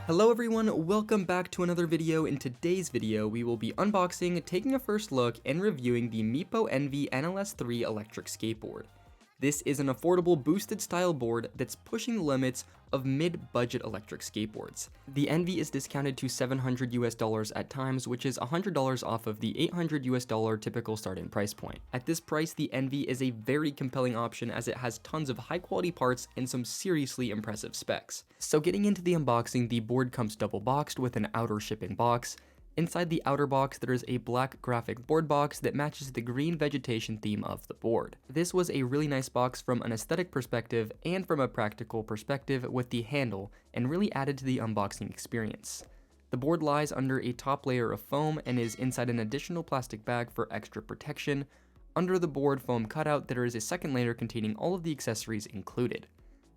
Hello everyone, welcome back to another video. In today's video, we will be unboxing, taking a first look, and reviewing the Meepo Envy NLS3 electric skateboard. This is an affordable boosted style board that's pushing the limits of mid-budget electric skateboards. The Envy is discounted to $700 at times, which is $100 off of the $800 typical start-in price point. At this price, the Envy is a very compelling option as it has tons of high-quality parts and some seriously impressive specs. So getting into the unboxing, the board comes double boxed with an outer shipping box. Inside the outer box, there is a black graphic board box that matches the green vegetation theme of the board. This was a really nice box from an aesthetic perspective and from a practical perspective with the handle, and really added to the unboxing experience. The board lies under a top layer of foam and is inside an additional plastic bag for extra protection. Under the board foam cutout, there is a second layer containing all of the accessories included.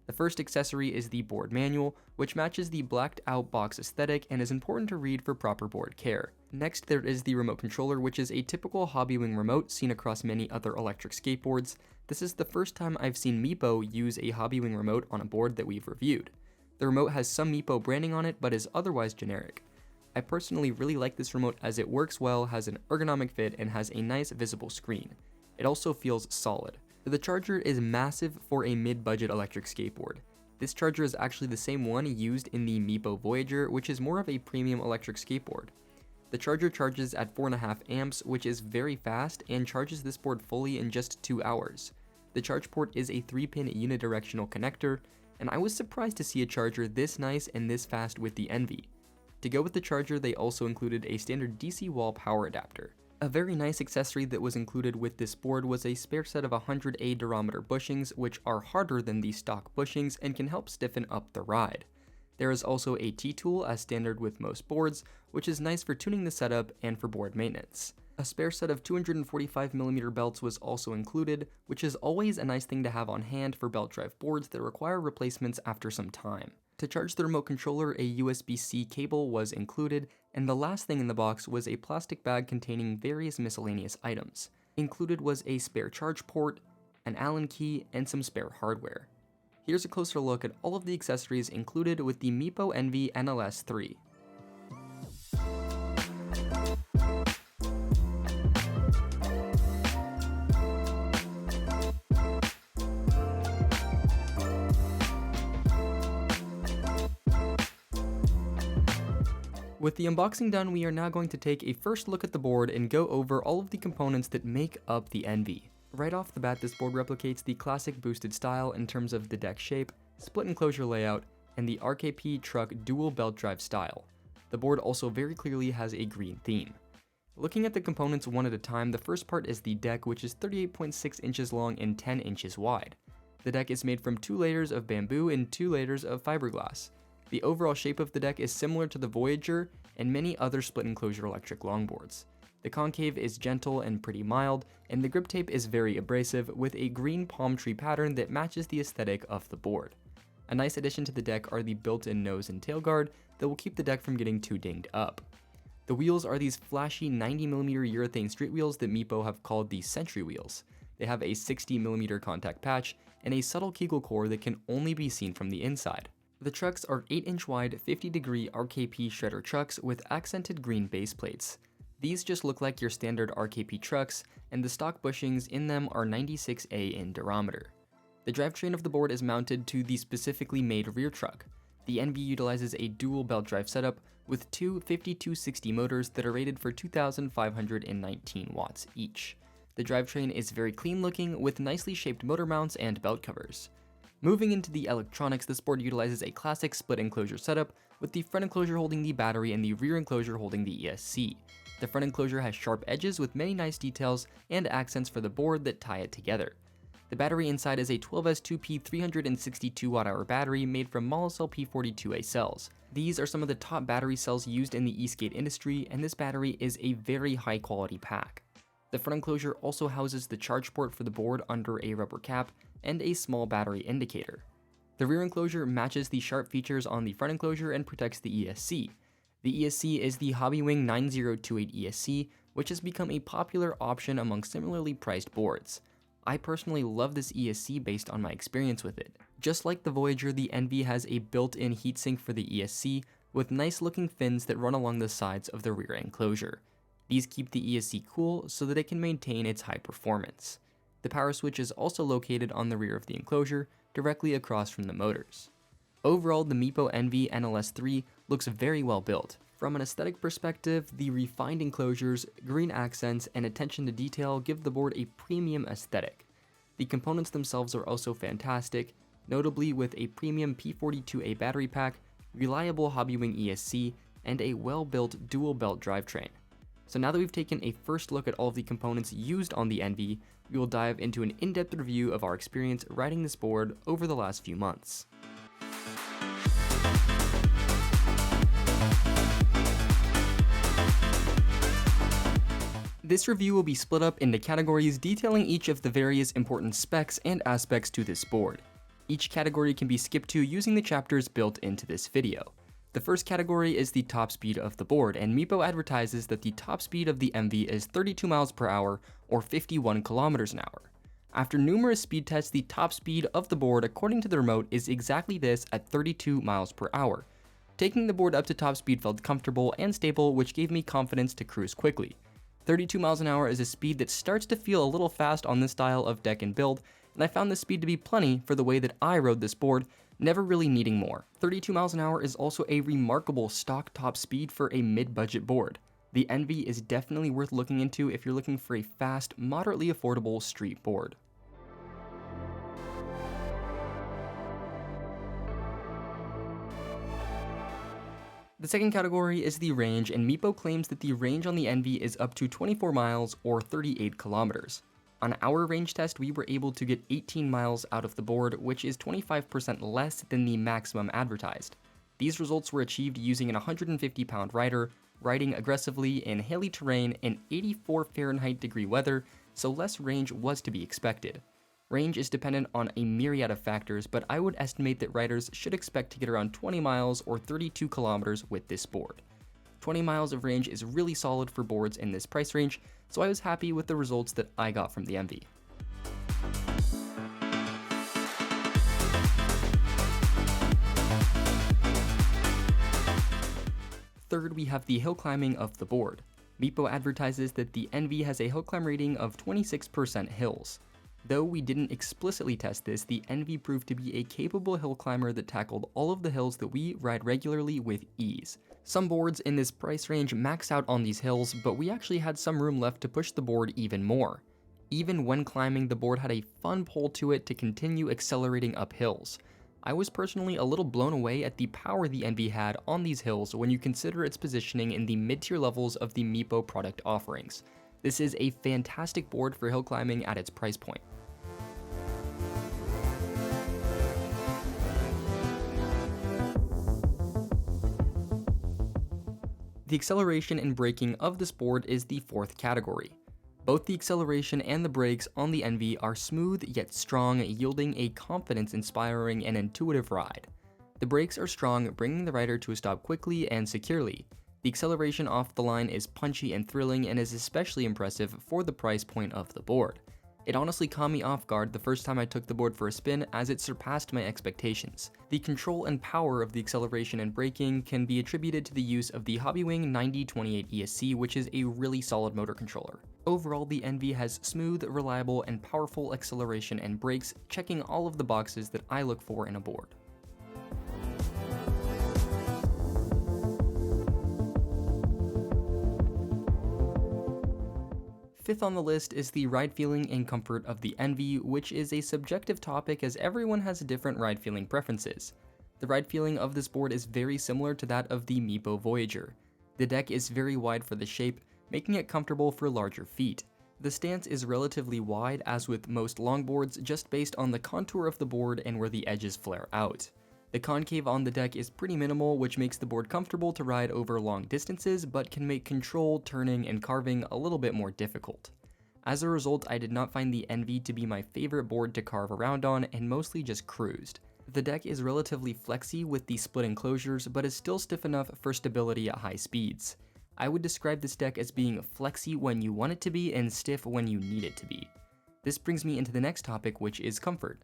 The first accessory is the board manual, which matches the blacked out box aesthetic and is important to read for proper board care. Next, there is the remote controller, which is a typical Hobbywing remote seen across many other electric skateboards. This is the first time I've seen Meepo use a Hobbywing remote on a board that we've reviewed. The remote has some Meepo branding on it, but is otherwise generic. I personally really like this remote as it works well, has an ergonomic fit, and has a nice visible screen. It also feels solid. The charger is massive for a mid-budget electric skateboard. This charger is actually the same one used in the Meepo Voyager, which is more of a premium electric skateboard. The charger charges at 4.5 amps, which is very fast, and charges this board fully in just 2 hours. The charge port is a 3-pin unidirectional connector, and I was surprised to see a charger this nice and this fast with the Envy. To go with the charger, they also included a standard DC wall power adapter. A very nice accessory that was included with this board was a spare set of 100A durometer bushings, which are harder than the stock bushings and can help stiffen up the ride. There is also a T-tool as standard with most boards, which is nice for tuning the setup and for board maintenance. A spare set of 245mm belts was also included, which is always a nice thing to have on hand for belt drive boards that require replacements after some time. To charge the remote controller, a USB-C cable was included, and the last thing in the box was a plastic bag containing various miscellaneous items. Included was a spare charge port, an Allen key, and some spare hardware. Here's a closer look at all of the accessories included with the Meepo Envy NLS3. With the unboxing done, we are now going to take a first look at the board and go over all of the components that make up the Envy. Right off the bat, this board replicates the classic boosted style in terms of the deck shape, split enclosure layout, and the RKP truck dual belt drive style. The board also very clearly has a green theme. Looking at the components one at a time, the first part is the deck, which is 38.6 inches long and 10 inches wide. The deck is made from 2 layers of bamboo and 2 layers of fiberglass. The overall shape of the deck is similar to the Voyager and many other split enclosure electric longboards. The concave is gentle and pretty mild, and the grip tape is very abrasive with a green palm tree pattern that matches the aesthetic of the board. A nice addition to the deck are the built-in nose and tail guard that will keep the deck from getting too dinged up. The wheels are these flashy 90mm urethane street wheels that Meepo have called the Century wheels. They have a 60mm contact patch and a subtle kegel core that can only be seen from the inside. The trucks are 8-inch wide 50-degree RKP shredder trucks with accented green base plates. These just look like your standard RKP trucks, and the stock bushings in them are 96A in durometer. The drivetrain of the board is mounted to the specifically made rear truck. The Envy utilizes a dual belt drive setup with two 5260 motors that are rated for 2,519 watts each. The drivetrain is very clean looking with nicely shaped motor mounts and belt covers. Moving into the electronics, this board utilizes a classic split enclosure setup with the front enclosure holding the battery and the rear enclosure holding the ESC. The front enclosure has sharp edges with many nice details and accents for the board that tie it together. The battery inside is a 12S2P 362 Wh battery made from Molicel P42A cells. These are some of the top battery cells used in the e-skate industry, and this battery is a very high quality pack. The front enclosure also houses the charge port for the board under a rubber cap and a small battery indicator. The rear enclosure matches the sharp features on the front enclosure and protects the ESC. The ESC is the Hobbywing 9028 ESC, which has become a popular option among similarly priced boards. I personally love this ESC based on my experience with it. Just like the Voyager, the Envy has a built-in heatsink for the ESC, with nice looking fins that run along the sides of the rear enclosure. These keep the ESC cool so that it can maintain its high performance. The power switch is also located on the rear of the enclosure, directly across from the motors. Overall, the Meepo Envy NLS3 looks very well built. From an aesthetic perspective, the refined enclosures, green accents, and attention to detail give the board a premium aesthetic. The components themselves are also fantastic, notably with a premium P42A battery pack, reliable Hobbywing ESC, and a well-built dual belt drivetrain. So now that we've taken a first look at all of the components used on the Envy, we will dive into an in-depth review of our experience riding this board over the last few months. This review will be split up into categories detailing each of the various important specs and aspects to this board. Each category can be skipped to using the chapters built into this video. The first category is the top speed of the board, and Meepo advertises that the top speed of the Envy is 32 miles per hour or 51 kilometers an hour. After numerous speed tests, the top speed of the board according to the remote is exactly this at 32 miles per hour. Taking the board up to top speed felt comfortable and stable, which gave me confidence to cruise quickly. 32 miles an hour is a speed that starts to feel a little fast on this style of deck and build, and I found this speed to be plenty for the way that I rode this board, never really needing more. 32 miles an hour is also a remarkable stock top speed for a mid-budget board. The Envy is definitely worth looking into if you're looking for a fast, moderately affordable street board. The second category is the range, and Meepo claims that the range on the Envy is up to 24 miles or 38 kilometers. On our range test, we were able to get 18 miles out of the board, which is 25% less than the maximum advertised. These results were achieved using an 150-pound rider, riding aggressively in hilly terrain in 84 Fahrenheit degree weather, so less range was to be expected. Range is dependent on a myriad of factors, but I would estimate that riders should expect to get around 20 miles or 32 kilometers with this board. 20 miles of range is really solid for boards in this price range, so I was happy with the results that I got from the Envy. Third, we have the hill climbing of the board. Meepo advertises that the Envy has a hill climb rating of 26% hills. Though we didn't explicitly test this, the Envy proved to be a capable hill climber that tackled all of the hills that we ride regularly with ease. Some boards in this price range max out on these hills, but we actually had some room left to push the board even more. Even when climbing, the board had a fun pull to it to continue accelerating up hills. I was personally a little blown away at the power the Envy had on these hills when you consider its positioning in the mid-tier levels of the Meepo product offerings. This is a fantastic board for hill climbing at its price point. The acceleration and braking of this board is the fourth category. Both the acceleration and the brakes on the Envy are smooth yet strong, yielding a confidence-inspiring and intuitive ride. The brakes are strong, bringing the rider to a stop quickly and securely. The acceleration off the line is punchy and thrilling and is especially impressive for the price point of the board. It honestly caught me off guard the first time I took the board for a spin, as it surpassed my expectations. The control and power of the acceleration and braking can be attributed to the use of the Hobbywing 9028 ESC, which is a really solid motor controller. Overall, the Envy has smooth, reliable, and powerful acceleration and brakes, checking all of the boxes that I look for in a board. Fifth on the list is the ride feeling and comfort of the Envy, which is a subjective topic as everyone has different ride feeling preferences. The ride feeling of this board is very similar to that of the Meepo Voyager. The deck is very wide for the shape, making it comfortable for larger feet. The stance is relatively wide, as with most longboards, just based on the contour of the board and where the edges flare out. The concave on the deck is pretty minimal, which makes the board comfortable to ride over long distances, but can make control, turning, and carving a little bit more difficult. As a result, I did not find the Envy to be my favorite board to carve around on, and mostly just cruised. The deck is relatively flexy with the split enclosures, but is still stiff enough for stability at high speeds. I would describe this deck as being flexy when you want it to be and stiff when you need it to be. This brings me into the next topic, which is comfort.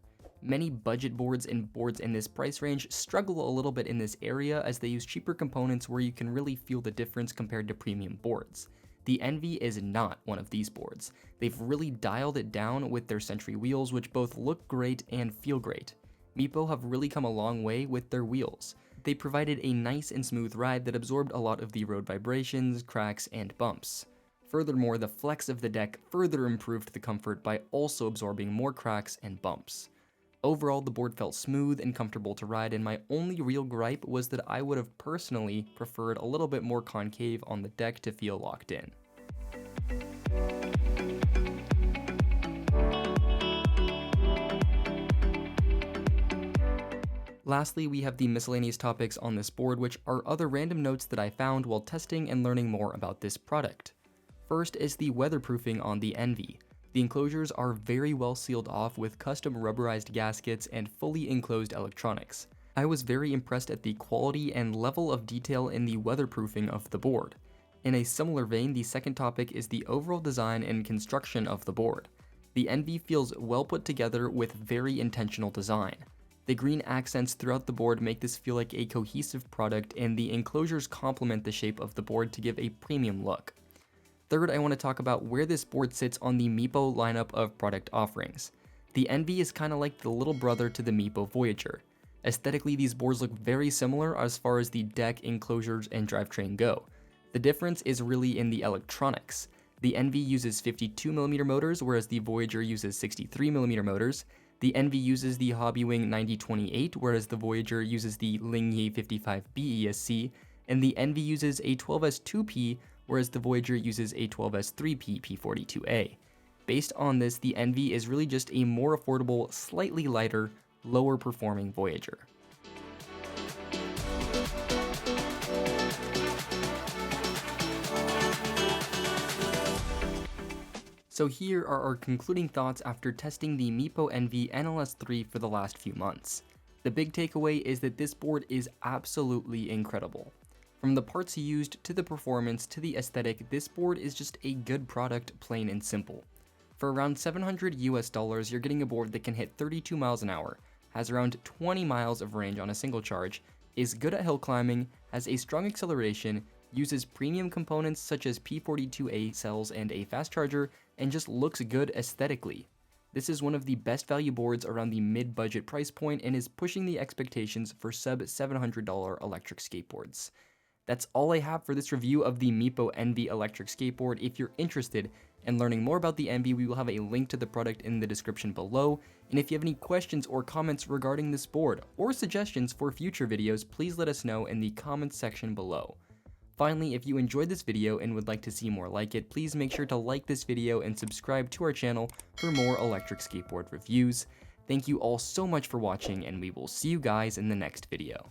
Many budget boards and boards in this price range struggle a little bit in this area as they use cheaper components where you can really feel the difference compared to premium boards. The Envy is not one of these boards. They've really dialed it down with their Century wheels, which both look great and feel great. Meepo have really come a long way with their wheels. They provided a nice and smooth ride that absorbed a lot of the road vibrations, cracks, and bumps. Furthermore, the flex of the deck further improved the comfort by also absorbing more cracks and bumps. Overall, the board felt smooth and comfortable to ride, and my only real gripe was that I would have personally preferred a little bit more concave on the deck to feel locked in. Lastly, we have the miscellaneous topics on this board, which are other random notes that I found while testing and learning more about this product. First is the weatherproofing on the Envy. The enclosures are very well sealed off with custom rubberized gaskets and fully enclosed electronics. I was very impressed at the quality and level of detail in the weatherproofing of the board. In a similar vein, the second topic is the overall design and construction of the board. The Envy feels well put together with very intentional design. The green accents throughout the board make this feel like a cohesive product, and the enclosures complement the shape of the board to give a premium look. Third, I want to talk about where this board sits on the Meepo lineup of product offerings. The Envy is kind of like the little brother to the Meepo Voyager. Aesthetically, these boards look very similar as far as the deck, enclosures, and drivetrain go. The difference is really in the electronics. The Envy uses 52mm motors, whereas the Voyager uses 63mm motors. The Envy uses the Hobbywing 9028, whereas the Voyager uses the Lingye 55B ESC, and the Envy uses a 12S2P, whereas the Voyager uses a 12S3P P42A. Based on this, the Envy is really just a more affordable, slightly lighter, lower performing Voyager. So here are our concluding thoughts after testing the Meepo Envy NLS3 for the last few months. The big takeaway is that this board is absolutely incredible. From the parts used to the performance to the aesthetic, this board is just a good product, plain and simple. For around $700 US, you're getting a board that can hit 32 miles an hour, has around 20 miles of range on a single charge, is good at hill climbing, has a strong acceleration, uses premium components such as P42A cells and a fast charger, and just looks good aesthetically. This is one of the best value boards around the mid-budget price point and is pushing the expectations for sub-$700 electric skateboards. That's all I have for this review of the Meepo Envy Electric Skateboard. If you're interested in learning more about the Envy, we will have a link to the product in the description below. And if you have any questions or comments regarding this board, or suggestions for future videos, please let us know in the comments section below. Finally, if you enjoyed this video and would like to see more like it, please make sure to like this video and subscribe to our channel for more electric skateboard reviews. Thank you all so much for watching, and we will see you guys in the next video.